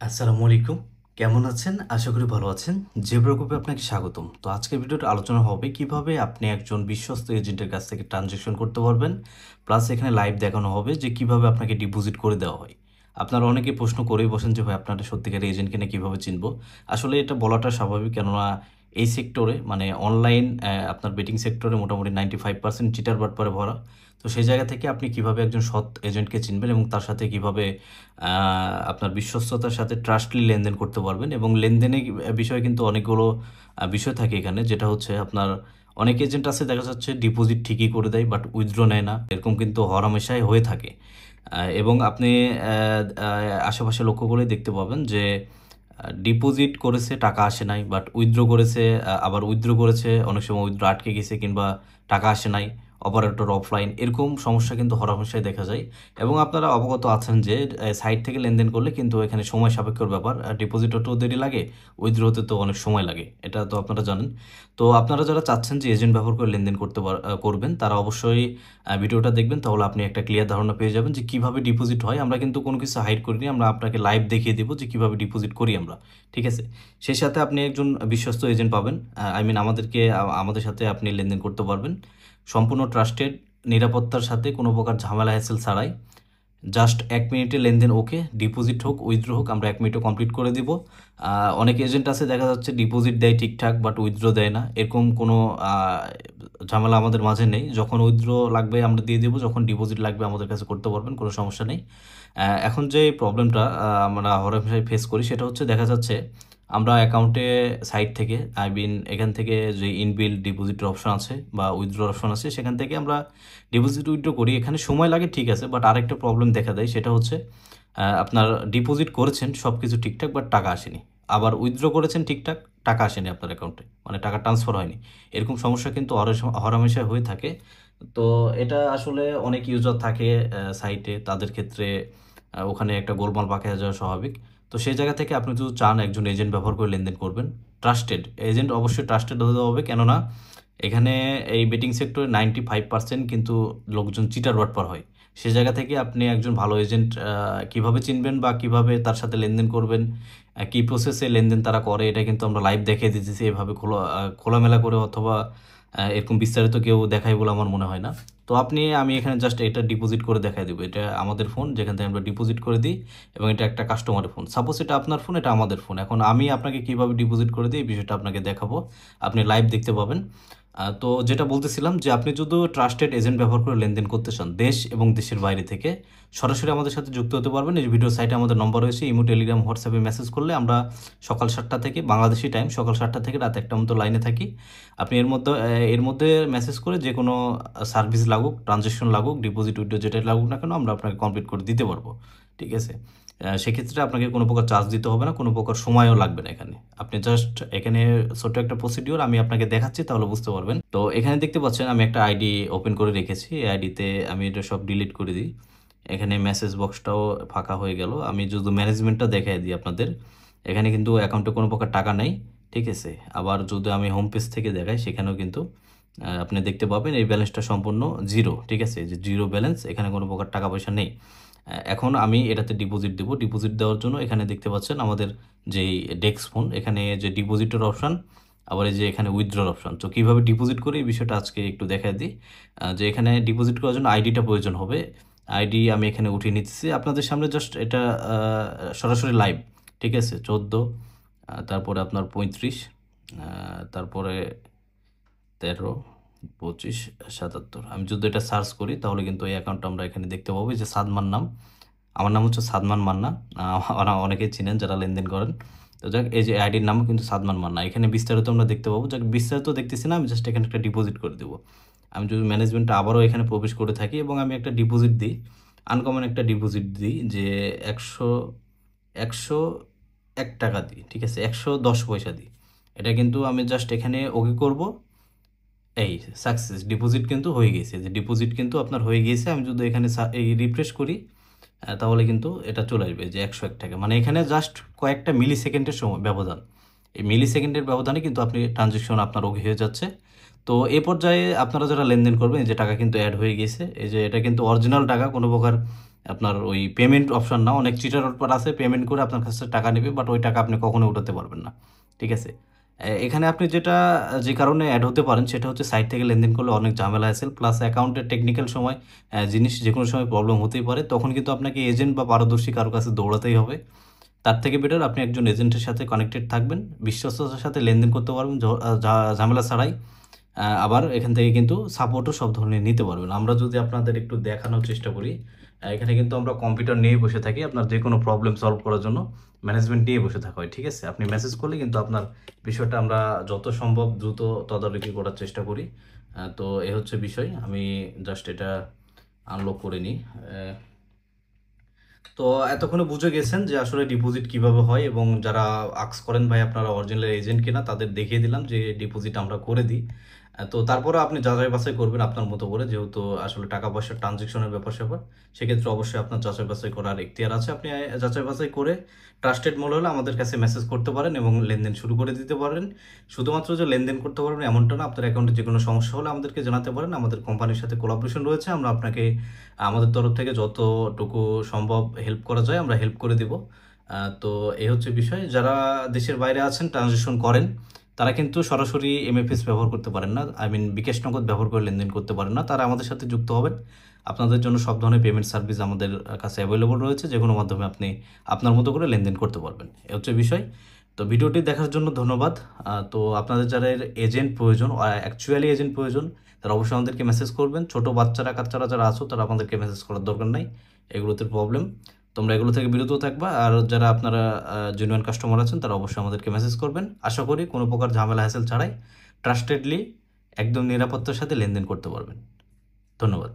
আসসালামু আলাইকুম। কেমন আছেন? আশা করি ভালো আছেন। জেব্রা গ্রুপে আপনাকে স্বাগতম। তো আজকের ভিডিওতে আলোচনা হবে কিভাবে আপনি একজন বিশ্বস্ত এজেন্টের কাছ থেকে ট্রান্সেকশন করতে পারবেন। প্লাস এখানে লাইভ দেখানো হবে যে কিভাবে আপনাকে ডিপোজিট করে দেওয়া হয়। আপনারা অনেকে প্রশ্ন করেই বসেন যে ভাই আপনারা সত্যিকারের এজেন্ট কিনা কিভাবে চিনব? আসলে এটা বলাটা স্বাভাবিক, কেননা এই সেক্টরে মানে অনলাইন আপনার বেটিং সেক্টরে মোটামুটি 95% চিটার বাটপারে ভরা। তো সেই জায়গা থেকে আপনি কিভাবে একজন সৎ এজেন্টকে চিনবেন এবং তার সাথে কিভাবে আপনার বিশ্বস্ততার সাথে ট্রাস্টলি লেনদেন করতে পারবেন। এবং লেনদেনের বিষয়ে কিন্তু অনেকগুলো বিষয় থাকে এখানে, যেটা হচ্ছে আপনার অনেক এজেন্ট আছে দেখা যাচ্ছে ডিপোজিট ঠিকই করে দেয় বাট উইথড্র নেয় না, এরকম কিন্তু হরহামেশাই হয়ে থাকে। এবং আপনি আশেপাশে লক্ষ্য করে দেখতে পাবেন যে ডিপোজিট করেছে টাকা আসে নাই, বাট উইথড্র করেছে, আবার উইথড্র করেছে অনেক সময় উইথড্র আটকে গেছে কিংবা টাকা আসে নাই, অপারেটর অফলাইন, এরকম সমস্যা কিন্তু হরহামেশাই দেখা যায়। এবং আপনারা অবগত আছেন যে সাইট থেকে লেনদেন করলে কিন্তু এখানে সময় সাপেক্ষর ব্যাপার, ডিপোজিট হতেও দেরি লাগে, উইথড্র হতে তো অনেক সময় লাগে, এটা তো আপনারা জানেন। তো আপনারা যারা চাচ্ছেন যে এজেন্ট ব্যবহার করে লেনদেন করবেন, তারা অবশ্যই ভিডিওটা দেখবেন, তাহলে আপনি একটা ক্লিয়ার ধারণা পেয়ে যাবেন যে কিভাবে ডিপোজিট হয়। আমরা কিন্তু কোনো কিছু হাইড করিনি, আমরা আপনাকে লাইভ দেখিয়ে দেবো যে কিভাবে ডিপোজিট করি আমরা, ঠিক আছে? সেই সাথে আপনি একজন বিশ্বস্ত এজেন্ট পাবেন, আই মিন আমাদের সাথে আপনি লেনদেন করতে পারবেন সম্পূর্ণ ট্রাস্টেড, নিরাপত্তার সাথে, কোনো প্রকার ঝামেলা হ্যাসেল ছাড়াই। জাস্ট 1 মিনিটে লেনদেন ওকে, ডিপোজিট হোক উইথড্র হোক আমরা 1 মিনিটে কমপ্লিট করে দিব। অনেক এজেন্ট আছে দেখা যাচ্ছে ডিপোজিট দেয় ঠিকঠাক বাট উইথড্র দেয় না, এরকম কোনো ঝামেলা আমাদের মাঝে নেই। যখন উইথড্র লাগবে আমরা দিয়ে দেবো, যখন ডিপোজিট লাগবে আমাদের কাছে করতে পারবেন, কোনো সমস্যা নেই। এখন যে প্রবলেমটা আমরা হরহামেশাই ফেস করি সেটা হচ্ছে দেখা যাচ্ছে আমরা অ্যাকাউন্টে সাইট থেকে আই মিন এখান থেকে যে ইনবিল্ড ডিপোজিটের অপশন আছে বা উইথড্র অপশন আছে, সেখান থেকে আমরা ডিপোজিট উইথড্র করি। এখানে সময় লাগে ঠিক আছে, বাট আরেকটা প্রবলেম দেখা দেয়, সেটা হচ্ছে আপনার ডিপোজিট করেছেন সব কিছু ঠিকঠাক বাট টাকা আসেনি, আবার উইথড্র করেছেন ঠিকঠাক, টাকা আসেনি আপনার অ্যাকাউন্টে, মানে টাকা ট্রান্সফার হয়নি। এরকম সমস্যা কিন্তু হরহামেশা হয়ে থাকে। তো এটা আসলে অনেক ইউজার থাকে সাইটে, তাদের ক্ষেত্রে ওখানে একটা গোলমাল পাকিয়ে যাওয়া স্বাভাবিক। তো সেই জায়গা থেকে আপনি যদি চান একজন এজেন্ট ব্যবহার করে লেনদেন করবেন, ট্রাস্টেড এজেন্ট অবশ্যই ট্রাস্টেড হতে হবে, কেননা এখানে এই বেটিং সেক্টরে 95% কিন্তু লোকজন চিটার বাটপার হয়। সে জায়গা থেকে আপনি একজন ভালো এজেন্ট কিভাবে চিনবেন বা কিভাবে তার সাথে লেনদেন করবেন, কী প্রসেসে লেনদেন তারা করে, এটা কিন্তু আমরা লাইভ দেখিয়ে দিতেছি। এভাবে খোলামেলা করে অথবা এরকম বিস্তারিত কেউ দেখায় বলে আমার মনে হয় না। তো আমি এখানে জাস্ট এটা ডিপোজিট করে দেখাই দেবো, এটা আমাদের ফোন যেখান থেকে আমরা ডিপোজিট করে দিই, এবং এটা একটা কাস্টমারের ফোন। সাপোজ এটা আপনার ফোন, এটা আমাদের ফোন। এখন আমি আপনাকে কিভাবে ডিপোজিট করে দিই এই বিষয়টা আপনাকে দেখাবো, আপনি লাইভ দেখতে পাবেন। তো যেটা বলতেছিলাম যে আপনি যদি ট্রাস্টেড এজেন্ট ব্যবহার করে লেনদেন করতে চান দেশ এবং দেশের বাইরে থেকে, সরাসরি আমাদের সাথে যুক্ত হতে পারবেন। এই ভিডিও সাইটে আমাদের নম্বর রয়েছে, ইমো, টেলিগ্রাম, হোয়াটসঅ্যাপে মেসেজ করলে আমরা সকাল 7টা থেকে, বাংলাদেশি টাইম সকাল 7টা থেকে রাত 1টা মতো লাইনে থাকি। আপনি এর মধ্যে মেসেজ করে যে কোনো সার্ভিস লাগুক, ট্রানজ্যাকশন লাগুক, ডিপোজিট উইথড্র যেটা লাগুক না কেন, আমরা আপনাকে কমপ্লিট করে দিতে পারবো, ঠিক আছে? সেক্ষেত্রে আপনাকে কোনো প্রকার চার্জ দিতে হবে না, কোনো প্রকার সময়ও লাগবে না এখানে। আপনি জাস্ট এখানে ছোট্ট একটা প্রসিডিওর আমি আপনাকে দেখাচ্ছি, তাহলে বুঝতে পারবেন। তো এখানে দেখতে পাচ্ছেন আমি একটা আইডি ওপেন করে রেখেছি, এই আইডিতে আমি এটা সব ডিলিট করে দিই। এখানে মেসেজ বক্সটাও ফাঁকা হয়ে গেল। আমি যদি ম্যানেজমেন্টটা দেখাই দিই আপনাদের, এখানে কিন্তু অ্যাকাউন্টে কোনো প্রকার টাকা নেই, ঠিক আছে? আবার যদি আমি হোম পেজ থেকে দেখাই, সেখানেও কিন্তু আপনি দেখতে পাবেন এই ব্যালেন্সটা সম্পূর্ণ জিরো, ঠিক আছে? যে জিরো ব্যালেন্স, এখানে কোনো প্রকার টাকা পয়সা নেই। এখন আমি এটাতে ডিপোজিট দেবো। ডিপোজিট দেওয়ার জন্য এখানে দেখতে পাচ্ছেন আমাদের যেই ডেস্ক ফোন, এখানে যে ডিপোজিটের অপশান, আবার এই যে এখানে উইথড্রর অপশান। তো কীভাবে ডিপোজিট করি এই বিষয়টা আজকে একটু দেখাই দিই। যে এখানে ডিপোজিট করার জন্য আইডিটা প্রয়োজন হবে। আইডি আমি এখানে উঠিয়ে নিতেছি আপনাদের সামনে, জাস্ট এটা সরাসরি লাইভ, ঠিক আছে? 14, তারপরে আপনার 35, তারপরে 13, 25, 77। আমি যদি এটা সার্চ করি তাহলে কিন্তু এই অ্যাকাউন্টটা আমরা এখানে দেখতে পাবো, যে সাদমান নাম। আমার নাম হচ্ছে সাদমান মান্না। অনেকেই চিনেন যারা লেনদেন করেন। তো যাক, এই যে আইডির নামও কিন্তু সাদমান মান্না। এখানে বিস্তারিত আমরা দেখতে পাবো। যাক, বিস্তারিত দেখতেছি না, আমি জাস্ট এখানে একটা ডিপোজিট করে দেবো। আমি যদি ম্যানেজমেন্টটা আবারও এখানে প্রবেশ করে থাকি এবং আমি একটা ডিপোজিট দিই, আনকমন একটা ডিপোজিট দিই, যে 101 টাকা দিই, ঠিক আছে? 110 পয়সা দিই। এটা কিন্তু আমি জাস্ট এখানে ওকে করব। এই সাকসেস, ডিপোজিট কিন্তু হয়ে গেছে। যে ডিপোজিট কিন্তু আপনার হয়ে গিয়েছে। আমি যদি এখানে এই রিফ্রেশ করি, তাহলে কিন্তু এটা চলে আসবে যে 101 টাকা। মানে এখানে জাস্ট কয়েকটা মিলি সেকেন্ডের সময় ব্যবধান। এই মিলি সেকেন্ডের ব্যবধানে কিন্তু আপনি ট্রানজেকশন আপনার ওকে হয়ে যাচ্ছে। তো এ পর্যায়ে আপনারা যারা লেনদেন করবেন, এই যে টাকা কিন্তু অ্যাড হয়ে গেছে। এই যে এটা কিন্তু অরিজিনাল টাকা, কোনো প্রকার আপনার ওই পেমেন্ট অপশন না, অনেক চিটার আছে পেমেন্ট করে আপনার কাছে টাকা নেবে, বাট ওই টাকা আপনি কখনো উঠাতে পারবেন না। ঠিক আছে, এখানে আপনি যেটা যে কারণে অ্যাড হতে পারেন সেটা হচ্ছে সাইট থেকে লেনদেন করলে অনেক ঝামেলা আছে, প্লাস অ্যাকাউন্টের টেকনিক্যাল সময় জিনিস যে কোনো সময় প্রবলেম হতেই পারে, তখন কিন্তু আপনাকে এজেন্ট বা পারদর্শী কারো কাছে দৌড়াতেই হবে। তার থেকে বেটার আপনি একজন এজেন্টের সাথে কানেক্টেড থাকবেন, বিশ্বস্ততার সাথে লেনদেন করতে পারবেন ঝামেলা ছাড়াই। আবার এখান থেকে কিন্তু সাপোর্টও সব ধরনের নিতে পারবেন। আমরা যদি আপনাদের একটু দেখানোর চেষ্টা করি, এখানে কিন্তু আমরা কম্পিউটার নিয়ে বসে থাকি আপনার যে কোনো প্রবলেম সলভ করার জন্য, ম্যানেজমেন্ট নিয়ে বসে থাকা হয়। ঠিক আছে, আপনি মেসেজ করলে কিন্তু আপনার বিষয়টা আমরা যত সম্ভব দ্রুত তদারকি করার চেষ্টা করি। তো এ হচ্ছে বিষয়, আমি জাস্ট এটা আনলক করে নিই। তো এতক্ষণে বুঝে গেছেন যে আসলে ডিপোজিট কিভাবে হয়, এবং যারা আক্স করেন ভাই আপনারা অরিজিনাল এজেন্ট কিনা, তাদের দেখিয়ে দিলাম যে ডিপোজিট আমরা করে দিই। তো তারপরে আপনি যাচাই বাছাই করবেন আপনার মতো করে, যেহেতু আসলে টাকা পয়সার ট্রানজেকশনের ব্যাপার স্যাপার, সেক্ষেত্রে অবশ্যই আপনার যাচাই বাছাই করার এখতিয়ার আছে। আপনি যাচাই বাছাই করে ট্রাস্টেড মনে হলে আমাদের কাছে মেসেজ করতে পারেন এবং লেনদেন শুরু করে দিতে পারেন। শুধুমাত্র যে লেনদেন করতে পারবেন এমনটা না, আপনার অ্যাকাউন্টে যে কোনো সমস্যা হলে আমাদেরকে জানাতে পারেন। আমাদের কোম্পানির সাথে কোলাবোরেশন রয়েছে, আমরা আপনাকে আমাদের তরফ থেকে যতটুকু সম্ভব হেল্প করা যায় আমরা হেল্প করে দিব। তো এই হচ্ছে বিষয়। যারা দেশের বাইরে আছেন, ট্রানজেকশন করেন, তারা কিন্তু সরাসরি এমএফএস ব্যবহার করতে পারেন না, আই মিন বিকাশ নগদ ব্যবহার করে লেনদেন করতে পারেন না, তারা আমাদের সাথে যুক্ত হবেন। আপনাদের জন্য সব ধরনের পেমেন্ট সার্ভিস আমাদের কাছে অ্যাভেলেবল রয়েছে, যে কোনো মাধ্যমে আপনি আপনার মতো করে লেনদেন করতে পারবেন। এ হচ্ছে বিষয়। তো ভিডিওটি দেখার জন্য ধন্যবাদ। তো আপনাদের যারা এজেন্ট প্রয়োজন, অ্যাকচুয়ালি এজেন্ট প্রয়োজন, তারা অবশ্যই আমাদেরকে মেসেজ করবেন। ছোট বাচ্চারা কাচ্চারা যারা আছো তারা আমাদেরকে মেসেজ করার দরকার নাই, এগুলোতে প্রবলেম। তোমরা এগুলো থেকে বিরত থাকবা। আর যারা আপনারা জেনুইন কাস্টমার আছেন তারা অবশ্যই আমাদেরকে মেসেজ করবেন। আশা করি কোনো প্রকার ঝামেলা হ্যাসেল ছাড়াই ট্রাস্টেডলি একদম নিরাপত্তার সাথে লেনদেন করতে পারবেন। ধন্যবাদ।